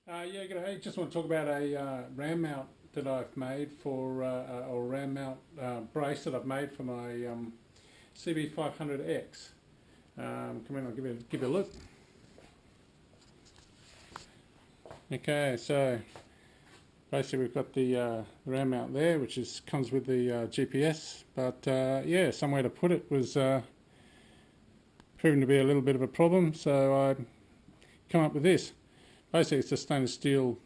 Yeah, g'day. Just want to talk about a RAM mount that I've made for, or RAM mount brace that I've made for my CB500X. Come in, I'll give you a look. Okay, so basically we've got the RAM mount there, which comes with the GPS. But yeah, somewhere to put it was proving to be a little bit of a problem, so I come up with this. Basically, it's a stainless steel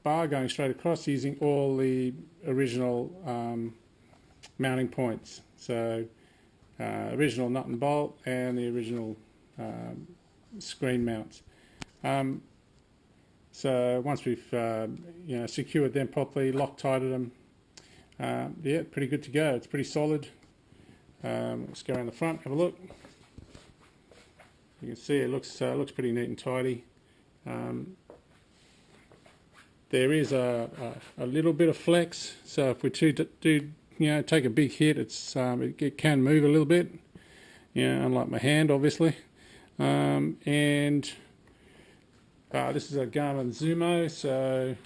bar going straight across using all the original mounting points. So original nut and bolt and the original screen mounts. So once we've secured them properly, Loctited them, yeah, pretty good to go. It's pretty solid. Let's go around the front, have a look. You can see it looks pretty neat and tidy. There is a little bit of flex, so if we do take a big hit, it can move a little bit. Unlike my hand, obviously. And this is a Garmin Zumo, so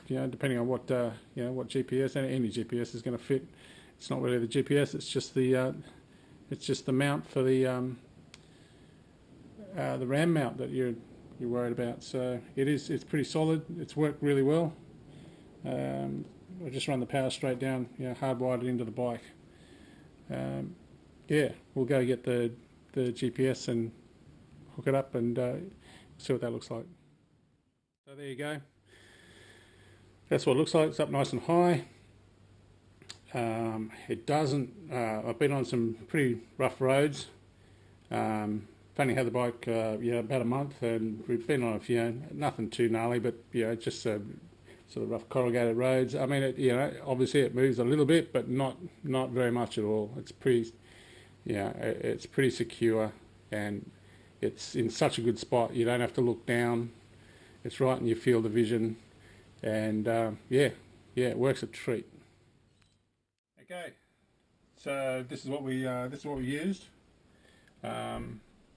depending on what what GPS, any GPS is going to fit. It's not really the GPS; it's just the mount for the RAM mount that you're worried about. So it's pretty solid. It's worked really well. I just run the power straight down, hardwired it into the bike. Yeah, we'll go get the GPS and hook it up and see what that looks like. So there you go. That's what it looks like. It's up nice and high. It doesn't. I've been on some pretty rough roads. I've only had the bike about a month, and we've been on a few, nothing too gnarly, but just sort of rough corrugated roads. I mean, obviously it moves a little bit, but not very much at all. It's pretty, it's pretty secure, and it's in such a good spot. You don't have to look down. It's right in your field of vision, and yeah, it works a treat. Okay, so this is what we used.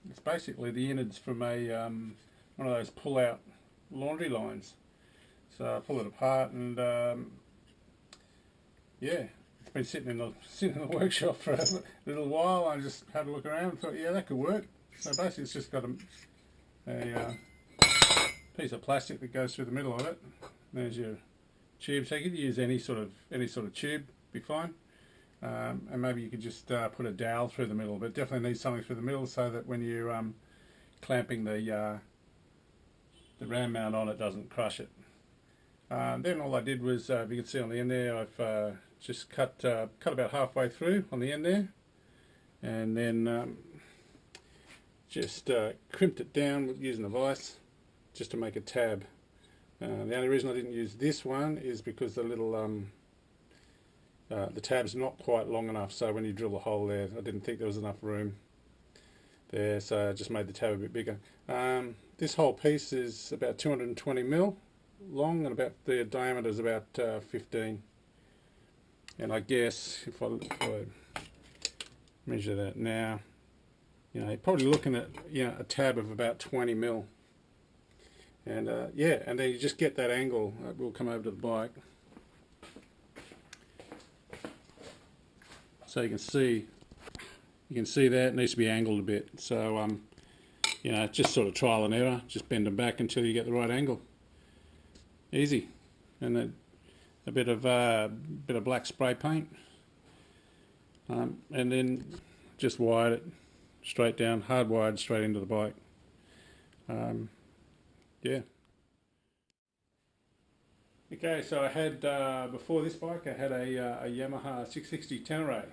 It's basically the innards from a one of those pull-out laundry lines. So I pull it apart, and yeah, it's been sitting in the workshop for a little while. I just had a look around and thought, yeah, that could work. So basically, it's just got a piece of plastic that goes through the middle of it. There's your tube. So you could use any sort of tube, be fine. And maybe you could just put a dowel through the middle, but definitely need something through the middle so that when you're clamping the RAM mount on, it doesn't crush it. Then all I did was, if you can see on the end there, I've just cut about halfway through on the end there, and then just crimped it down using a vise just to make a tab. The only reason I didn't use this one is because the little the tab's not quite long enough, so when you drill a hole there, I didn't think there was enough room there, so I just made the tab a bit bigger. This whole piece is about 220mm long, and about the diameter is about 15. And I guess if I measure that now, you're probably looking at a tab of about 20mm. And yeah, and then you just get that angle. We'll come over to the bike. So you can see that it needs to be angled a bit. So just sort of trial and error. Just bend them back until you get the right angle. Easy, and then a bit of black spray paint, and then just wired it straight down, hardwired straight into the bike. Yeah. Okay, so I had before this bike, I had a Yamaha 660 Tenere.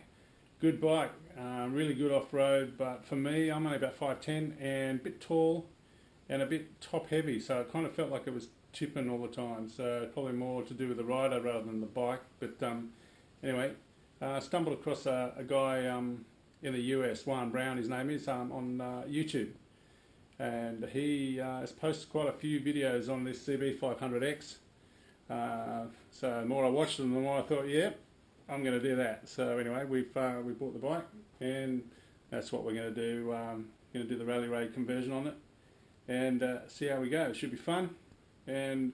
Good bike, really good off-road, but for me, I'm only about 5'10" and a bit tall and a bit top-heavy, so I kind of felt like it was tipping all the time, so probably more to do with the rider rather than the bike. But anyway, I stumbled across a guy in the US, Juan Brown, his name is, on YouTube, and he has posted quite a few videos on this CB500X. So the more I watched them, the more I thought, yep, I'm going to do that. So anyway, we bought the bike, and that's what we're going to do. Going to do the rally raid conversion on it, and see how we go. It should be fun, and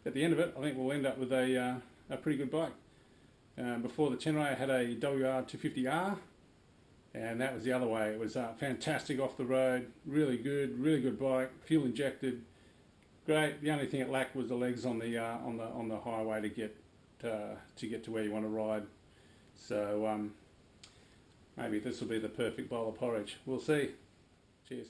at the end of it I think we'll end up with a pretty good bike. Before the Tenere I had a WR250R, and that was the other way. It was fantastic off the road, really good bike, fuel injected, great. The only thing it lacked was the legs on the highway to get to where you want to ride. So maybe this will be the perfect bowl of porridge. We'll see. Cheers.